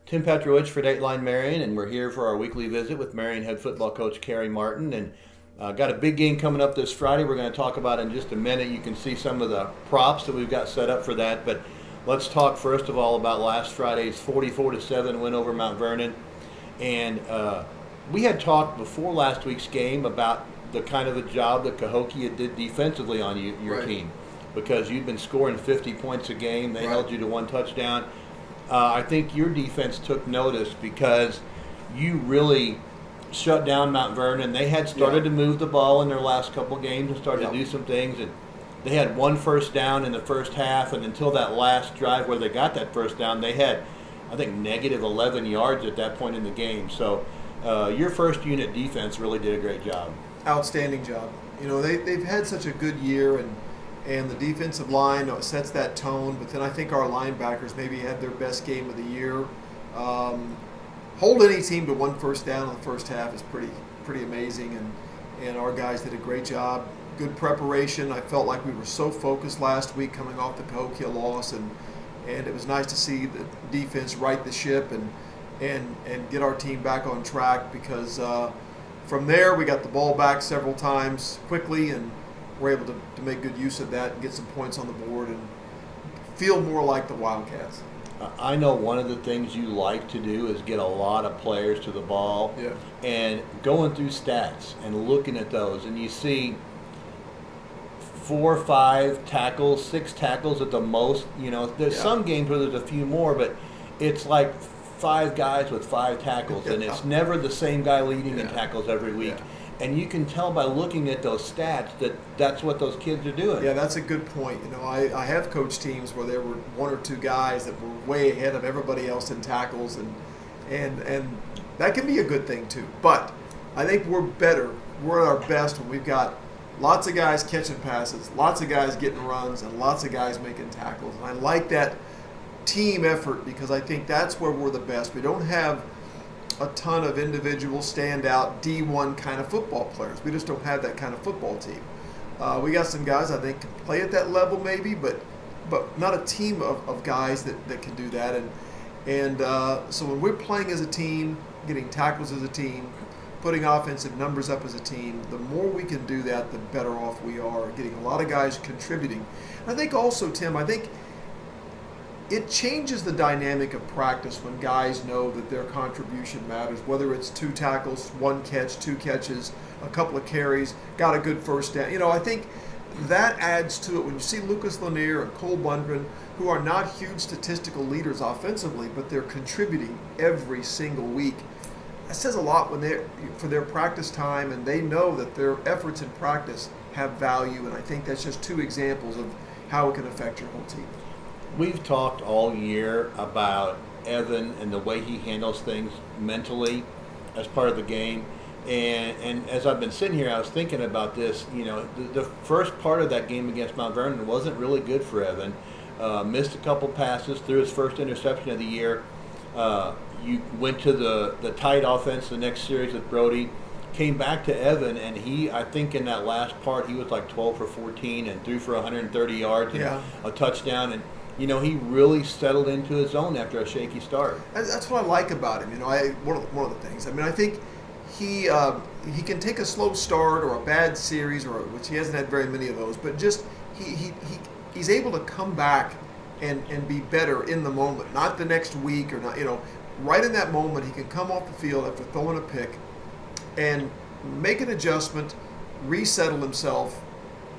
Tim Petrowich for Dateline Marion, and we're here for our weekly visit with Marion head football coach Kerry Martin. And got a big game coming up this Friday. We're going to talk about in just a minute. You can see some of the props that we've got set up for that. But let's talk first of all about last Friday's 44-7 win over Mount Vernon. And we had talked before last week's game about the kind of a job that Cahokia did defensively on your Right. team, because you'd been scoring 50 points a game. They Right. held you to one touchdown. I think your defense took notice because you really shut down Mount Vernon. They had started to move the ball in their last couple games and started to do some things. And they had one first down in the first half, and until that last drive where they got that first down, they had, I think, negative 11 yards at that point in the game. So your first unit defense really did a great job. Outstanding job. You know, they've had such a good year, and the defensive line sets that tone. But then I think our linebackers maybe had their best game of the year. Hold any team to one first down in the first half is pretty amazing, and our guys did a great job. Good preparation. I felt like we were so focused last week coming off the Cahokia loss, and it was nice to see the defense right the ship and get our team back on track, because from there we got the ball back several times quickly, and we're able to make good use of that and get some points on the board and feel more like the Wildcats. I know one of the things you like to do is get a lot of players to the ball. Yeah. And going through stats and looking at those, and you see 4 or 5 tackles, 6 tackles at the most. You know, there's some games where there's a few more, but it's like 5 guys with 5 tackles, and it's never the same guy leading in tackles every week. And you can tell by looking at those stats that that's what those kids are doing. Yeah, that's a good point. You know, I have coached teams where there were 1 or 2 guys that were way ahead of everybody else in tackles, and that can be a good thing too. But I think we're better. We're at our best when we've got lots of guys catching passes, lots of guys getting runs, and lots of guys making tackles. And I like that team effort, because I think that's where we're the best. We don't have a ton of individual standout D1 kind of football players. We just don't have that kind of football team. We got some guys I think can play at that level maybe, but not a team of guys that can do that. And so when we're playing as a team, getting tackles as a team, putting offensive numbers up as a team, the more we can do that, the better off we are, getting a lot of guys contributing. I think also, Tim, it changes the dynamic of practice when guys know that their contribution matters, whether it's 2 tackles, 1 catch, 2 catches, a couple of carries, got a good first down. You know, I think that adds to it when you see Lucas Lanier and Cole Bundren, who are not huge statistical leaders offensively, but they're contributing every single week. That says a lot for their practice time, and they know that their efforts in practice have value, and I think that's just 2 examples of how it can affect your whole team. We've talked all year about Evan and the way he handles things mentally as part of the game. And as I've been sitting here, I was thinking about this. You know, the first part of that game against Mount Vernon wasn't really good for Evan. Missed a couple passes, threw his first interception of the year. You went to the tight offense the next series with Brody. Came back to Evan, and I think in that last part, he was like 12 for 14 and threw for 130 yards and a touchdown. And you know, he really settled into his own after a shaky start. That's what I like about him. You know, one of the things. I mean, I think he can take a slow start or a bad series, which he hasn't had very many of those. But just he's able to come back and be better in the moment, not the next week or not. You know, right in that moment, he can come off the field after throwing a pick and make an adjustment, resettle himself,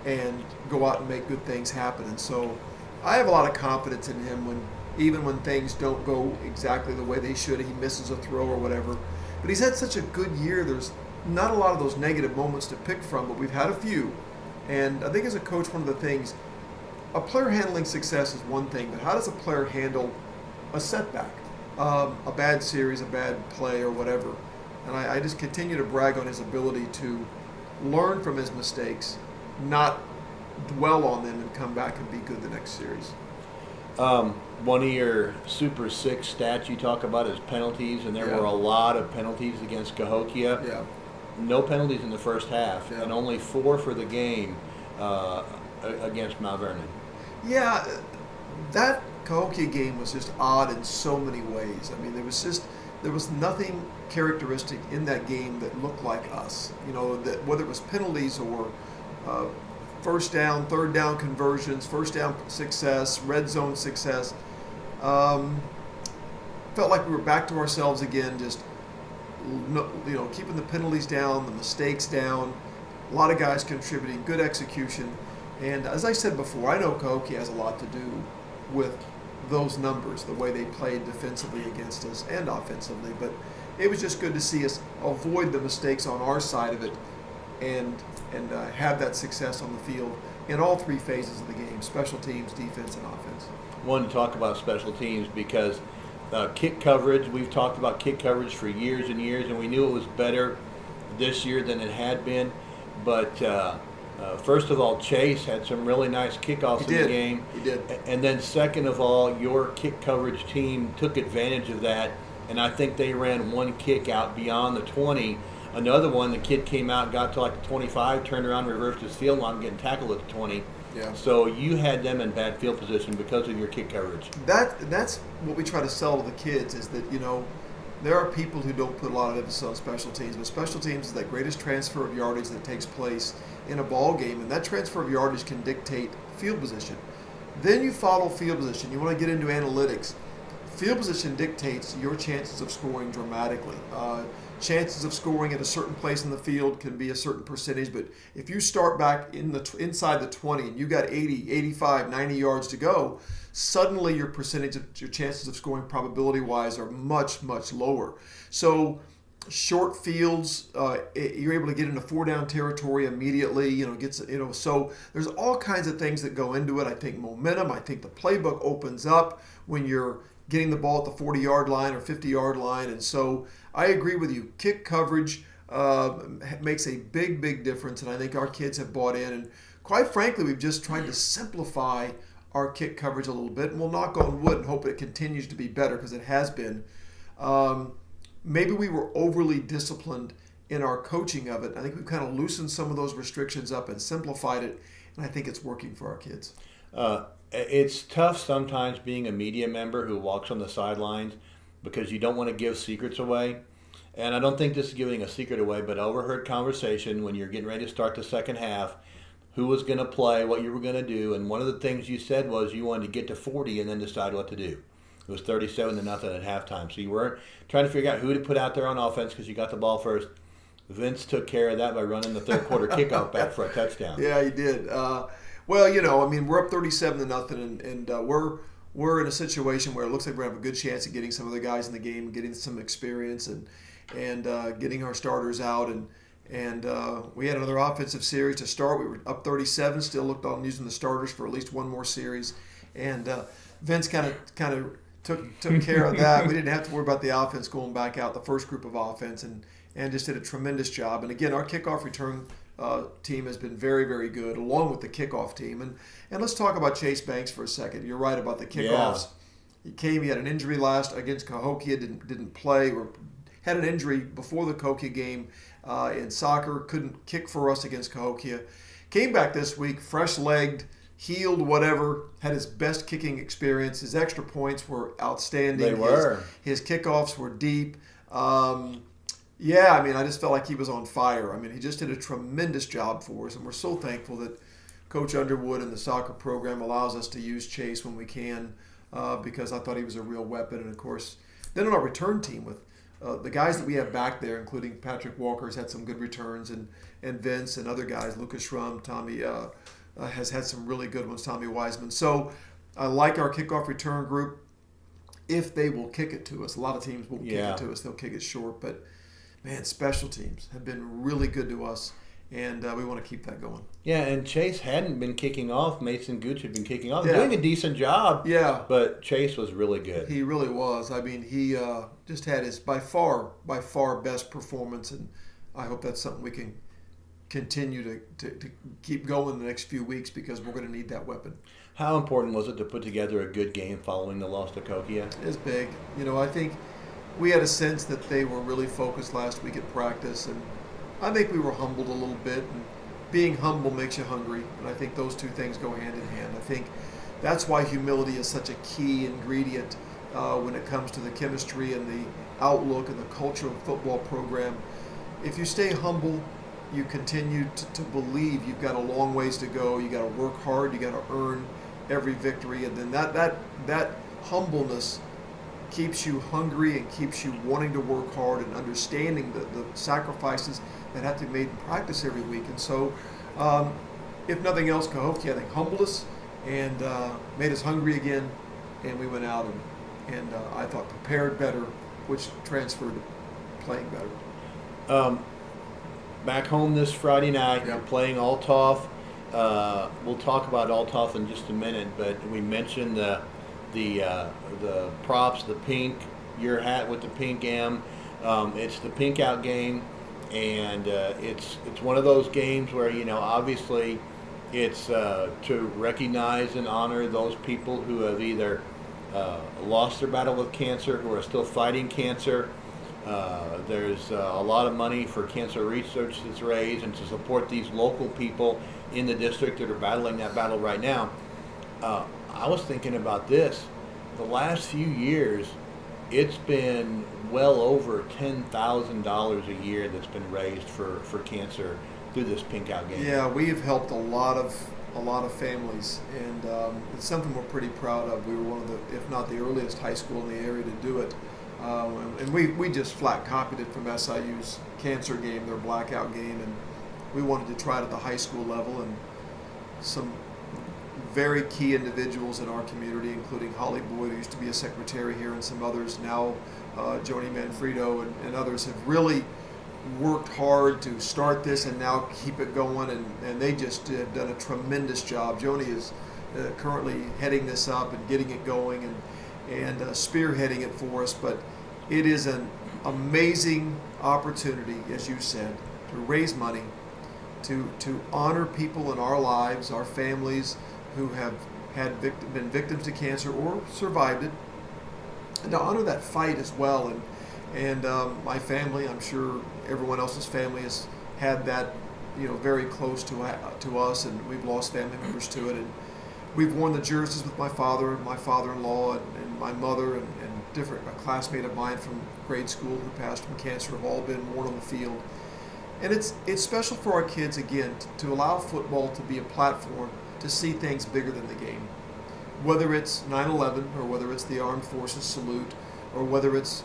and go out and make good things happen. And so I have a lot of confidence in him even when things don't go exactly the way they should. He misses a throw or whatever. But he's had such a good year. There's not a lot of those negative moments to pick from, but we've had a few. And I think as a coach, one of the things, a player handling success is one thing, but how does a player handle a setback, a bad series, a bad play, or whatever? And I just continue to brag on his ability to learn from his mistakes, not dwell on them, and come back and be good the next series. One of your Super 6 stats you talk about is penalties, and there were a lot of penalties against Cahokia. Yeah. No penalties in the first half, Yeah. and only 4 for the game against Mount Vernon. Yeah, that Cahokia game was just odd in so many ways. I mean, there was nothing characteristic in that game that looked like us. You know, that whether it was penalties or first down, third down conversions, first down success, red zone success. Felt like we were back to ourselves again, just keeping the penalties down, the mistakes down. A lot of guys contributing, good execution. And as I said before, I know Cahokia has a lot to do with those numbers, the way they played defensively against us and offensively. But it was just good to see us avoid the mistakes on our side of it and have that success on the field in all three phases of the game: special teams, defense, and offense. I wanted to talk about special teams because kick coverage, we've talked about kick coverage for years and years, and we knew it was better this year than it had been. But first of all, Chase had some really nice kickoffs in the game. He did. And then second of all, your kick coverage team took advantage of that, and I think they ran one kick out beyond the 20. Another one, the kid came out, got to like the 25, turned around, reversed his field line, getting tackled at the 20. Yeah. So you had them in bad field position because of your kick coverage. That's what we try to sell to the kids, is that, there are people who don't put a lot of emphasis on special teams, but special teams is that greatest transfer of yardage that takes place in a ball game, and that transfer of yardage can dictate field position. Then you follow field position. You want to get into analytics. Field position dictates your chances of scoring dramatically. Chances of scoring at a certain place in the field can be a certain percentage, but if you start back inside the 20 and you got 80, 85, 90 yards to go, suddenly your chances of scoring probability-wise are much, much lower. So short fields, you're able to get into four-down territory immediately. So there's all kinds of things that go into it. I think momentum. I think the playbook opens up when you're getting the ball at the 40-yard line or 50-yard line, and so I agree with you. Kick coverage makes a big, big difference, and I think our kids have bought in. And quite frankly, we've just tried to simplify our kick coverage a little bit, and we'll knock on wood and hope it continues to be better, because it has been. Maybe we were overly disciplined in our coaching of it. I think we've kind of loosened some of those restrictions up and simplified it, and I think it's working for our kids. It's tough sometimes being a media member who walks on the sidelines because you don't want to give secrets away. And I don't think this is giving a secret away, but I overheard conversation when you're getting ready to start the second half, who was going to play, what you were going to do. And one of the things you said was you wanted to get to 40 and then decide what to do. It was 37-0 at halftime. So you weren't trying to figure out who to put out there on offense because you got the ball first. Vince took care of that by running the third quarter kickoff back for a touchdown. Yeah, he did. We're up 37-0, and we're in a situation where it looks like we're having a good chance of getting some of the guys in the game, getting some experience, and getting our starters out. And we had another offensive series to start. We were up 37, still looked on using the starters for at least one more series. And Vince kind of took care of that. We didn't have to worry about the offense going back out, the first group of offense, and just did a tremendous job. And again, our kickoff return team has been very, very good, along with the kickoff team. And let's talk about Chase Banks for a second. You're right about the kickoffs. Yeah. He had an injury last against Cahokia, didn't play, or had an injury before the Cahokia game in soccer, couldn't kick for us against Cahokia. Came back this week, fresh-legged, healed, whatever, had his best kicking experience. His extra points were outstanding. They were. His kickoffs were deep. I just felt like he was on fire. He just did a tremendous job for us, and we're so thankful that Coach Underwood and the soccer program allows us to use Chase when we can, because I thought he was a real weapon. And, of course, then on our return team with the guys that we have back there, including Patrick Walker's had some good returns, and Vince and other guys, Lucas Schrum, Tommy has had some really good ones, Tommy Wiseman. So I like our kickoff return group if they will kick it to us. A lot of teams won't kick it to us. They'll kick it short. But, man, special teams have been really good to us, and we want to keep that going. Yeah, and Chase hadn't been kicking off. Mason Gooch had been kicking off. Doing a decent job. Yeah. But Chase was really good. He really was. He just had his by far best performance, and I hope that's something we can continue to keep going the next few weeks, because we're going to need that weapon. How important was it to put together a good game following the loss to Cahokia? It's big. I think we had a sense that they were really focused last week at practice, and I think we were humbled a little bit. And being humble makes you hungry, and I think those two things go hand in hand. I think that's why humility is such a key ingredient when it comes to the chemistry and the outlook and the culture of the football program. If you stay humble, you continue to believe you've got a long ways to go. You got to work hard. You got to earn every victory, and then that humbleness keeps you hungry and keeps you wanting to work hard and understanding the sacrifices that have to be made in practice every week. And so, if nothing else, Cahokia, I think, humbled us and made us hungry again, and we went out and I thought prepared better, which transferred to playing better. Back home this Friday night, Yep. you're playing Althoff. We'll talk about Althoff in just a minute, but we mentioned the props, the pink, your hat with the pink M. It's the pink out game, and it's one of those games where, obviously it's to recognize and honor those people who have either lost their battle with cancer, who are still fighting cancer. There's a lot of money for cancer research that's raised, and to support these local people in the district that are battling that battle right now. I was thinking about this. The last few years, it's been well over $10,000 a year that's been raised for cancer through this pink out game. Yeah, we've helped a lot of families, and it's something we're pretty proud of. We were one of the, if not the earliest high school in the area to do it. And we just flat copied it from SIU's cancer game, their blackout game, and we wanted to try it at the high school level. And some very key individuals in our community, including Holly Boyd, who used to be a secretary here, and some others now, Joni Manfredo and others, have really worked hard to start this and now keep it going, and they just have done a tremendous job. Joni is currently heading this up and getting it going and spearheading it for us, but it is an amazing opportunity, as you said, to raise money, to honor people in our lives, our families who have been victims to cancer or survived it, and to honor that fight as well. And my family, I'm sure everyone else's family has had that, very close to us, and we've lost family members to it. And we've worn the jerseys with my father and my father-in-law and my mother and a classmate of mine from grade school who passed from cancer have all been worn on the field. And it's special for our kids, again, to allow football to be a platform to see things bigger than the game. Whether it's 9/11 or whether it's the Armed Forces salute or whether it's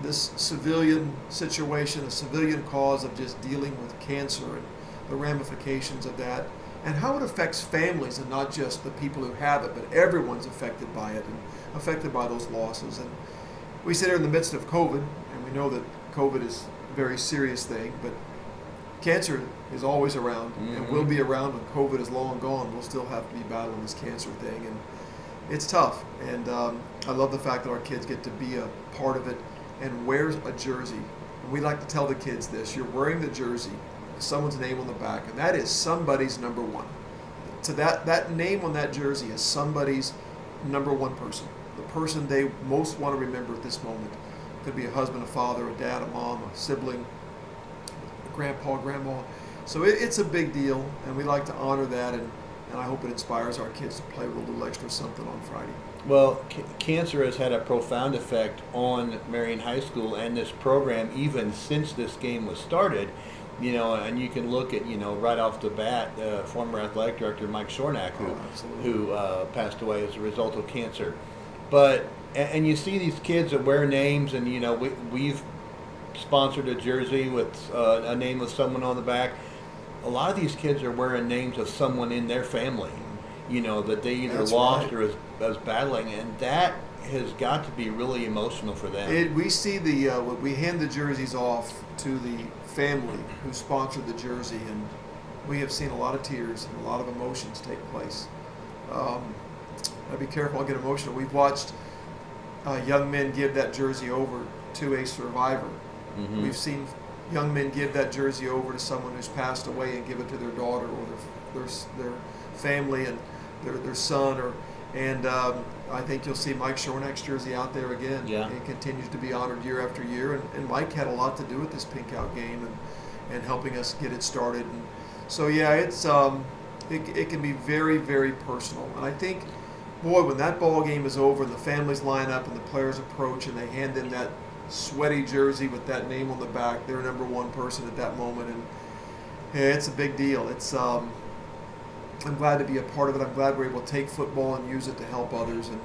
this civilian situation, a civilian cause of just dealing with cancer and the ramifications of that, and how it affects families and not just the people who have it, but everyone's affected by it and affected by those losses. And we sit here in the midst of COVID, and we know that COVID is a very serious thing, but cancer is always around and will be around when COVID is long gone. We'll still have to be battling this cancer thing, and it's tough. And I love the fact that our kids get to be a part of it and wear a jersey. And we like to tell the kids this: you're wearing the jersey, someone's name on the back, and that is somebody's number one. So that name on that jersey is somebody's number one person, the person they most want to remember at this moment. It could be a husband, a father, a dad, a mom, a sibling, a grandpa, grandma. So it's a big deal, and we like to honor that, and I hope it inspires our kids to play with a little extra something on Friday. Well, cancer has had a profound effect on Marion High School and this program even since this game was started. And you can look at, right off the bat, former athletic director Mike Shornack, who passed away as a result of cancer. But, and you see these kids that wear names, and, we've sponsored a jersey with a name of someone on the back. A lot of these kids are wearing names of someone in their family, that they either lost or is battling, and that has got to be really emotional for them. We see we hand the jerseys off to the family who sponsored the jersey, and we have seen a lot of tears and a lot of emotions take place. I'll be careful, I'll get emotional. We've watched young men give that jersey over to a survivor. Mm-hmm. We've seen young men give that jersey over to someone who's passed away and give it to their daughter or their family and their son. And I think you'll see Mike Shornack's jersey out there again. Yeah. It continues to be honored year after year. And Mike had a lot to do with this pink out game and helping us get it started. And so, yeah, it can be very, very personal. And I think, boy, when that ball game is over and the families line up and the players approach and they hand them that sweaty jersey with that name on the back, they're number one person at that moment. And yeah, it's a big deal. I'm glad to be a part of it. I'm glad we're able to take football and use it to help others, and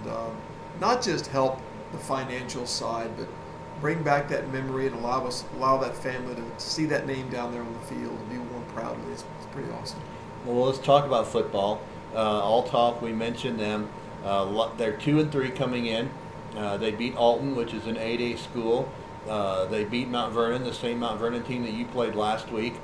not just help the financial side, but bring back that memory and allow that family to see that name down there on the field and be worn proudly. It's pretty awesome. Well, let's talk about football. Althoff, we mentioned them. They're 2-3 coming in. They beat Alton, which is an 8A school. They beat Mount Vernon, the same Mount Vernon team that you played last week.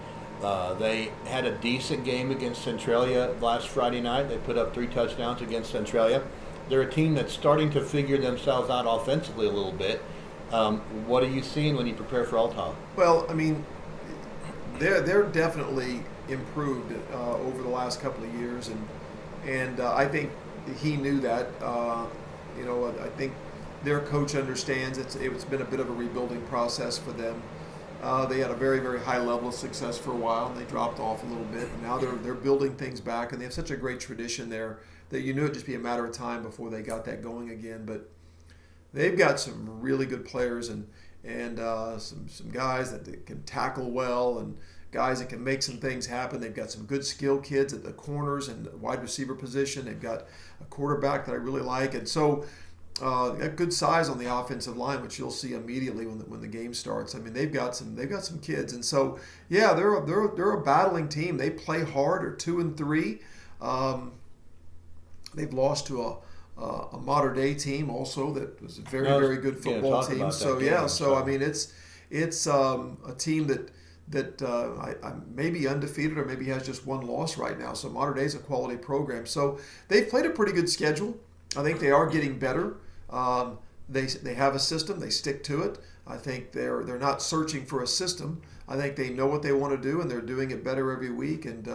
They had a decent game against Centralia last Friday night. They put up 3 touchdowns against Centralia. They're a team that's starting to figure themselves out offensively a little bit. What are you seeing when you prepare for Althoff? Well, I mean, they're definitely improved over the last couple of years, and I think he knew that. I think their coach understands it's been a bit of a rebuilding process for them. They had a very, very high level of success for a while, and they dropped off a little bit. And now they're building things back, and they have such a great tradition there that you knew it'd just be a matter of time before they got that going again. But they've got some really good players and some guys that can tackle well and guys that can make some things happen. They've got some good skill kids at the corners and the wide receiver position. They've got a quarterback that I really like, and so. Got good size on the offensive line, which you'll see immediately when the game starts. I mean, they've got some kids, and so yeah, they're a battling team. They play hard. They're 2-3. They've lost to a modern day team also that was a very, very good football team. So yeah, so I mean it's a team that I may be undefeated or maybe has just one loss right now. So modern day is a quality program. So they've played a pretty good schedule. I think they are getting better. They have a system. They stick to it. I think they're not searching for a system. I think they know what they want to do, and they're doing it better every week. And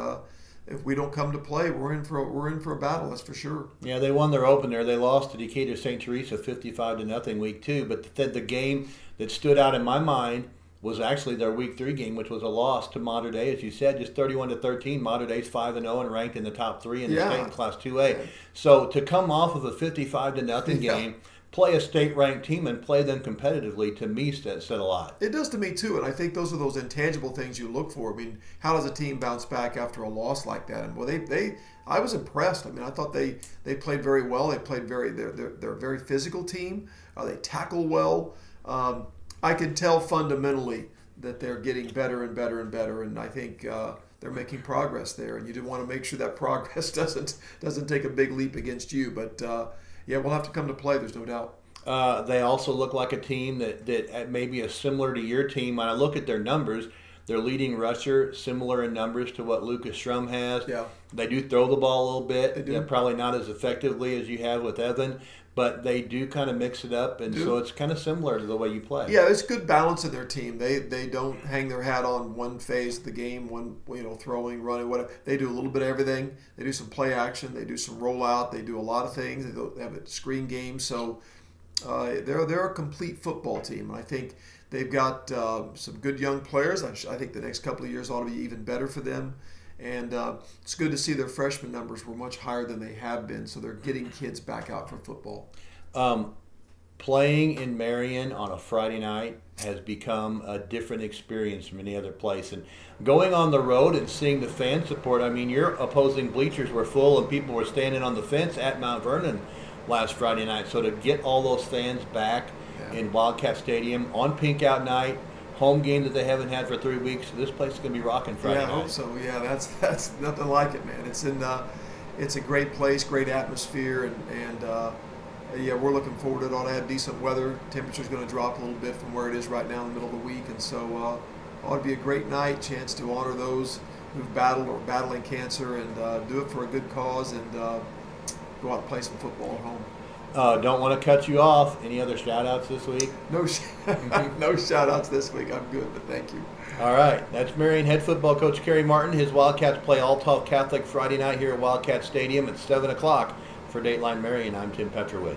if we don't come to play, we're in for a battle. That's for sure. Yeah, they won their opener. They lost to Decatur St. Teresa 55-0 week 2. But the game that stood out in my mind was actually their week 3 game, which was a loss to Mater Dei, as you said, just 31-13. Mater Dei's 5-0 and ranked in the top 3 in the state in Class 2A. Yeah. So to come off of a 55-0 game, play a state-ranked team and play them competitively, to me, said a lot. It does to me too, and I think those are those intangible things you look for. I mean, how does a team bounce back after a loss like that? And well, I was impressed. I mean, I thought they played very well. They played they're a very physical team. They tackle well. I can tell fundamentally that they're getting better and better and better, and I think they're making progress there. And you do want to make sure that progress doesn't take a big leap against you. But yeah, we'll have to come to play. There's no doubt. They also look like a team that maybe is similar to your team. When I look at their numbers, their leading rusher similar in numbers to what Lucas Strum has. Yeah. They do throw the ball a little bit. They do. Yeah, probably not as effectively as you have with Evan, but they do kind of mix it up, and so it's kind of similar to the way you play. Yeah, it's good balance in their team. They don't hang their hat on one phase of the game, throwing, running, whatever. They do a little bit of everything. They do some play action. They do some rollout. They do a lot of things. They have a screen game. So they're a complete football team, and I think they've got some good young players. I think the next couple of years ought to be even better for them. And it's good to see their freshman numbers were much higher than they have been, so they're getting kids back out for football. Playing in Marion on a Friday night has become a different experience from any other place. And going on the road and seeing the fan support, I mean, your opposing bleachers were full and people were standing on the fence at Mount Vernon last Friday night. So to get all those fans back in Wildcat Stadium on Pink Out Night, home game that they haven't had for 3 weeks. This place is going to be rocking Friday night. Yeah, I hope so. Yeah, that's nothing like it, man. It's a great place, great atmosphere, and yeah, we're looking forward to it. Ought to have decent weather. Temperature's going to drop a little bit from where it is right now in the middle of the week, and so ought to be a great night. Chance to honor those who've battled or battling cancer, and do it for a good cause, and go out and play some football at home. Don't want to cut you off. Any other shout-outs this week? No shout-outs this week. I'm good, but thank you. All right. That's Marion head football coach Kerry Martin. His Wildcats play Althoff Catholic Friday night here at Wildcat Stadium at 7 o'clock. For Dateline Marion, I'm Tim Petrowich.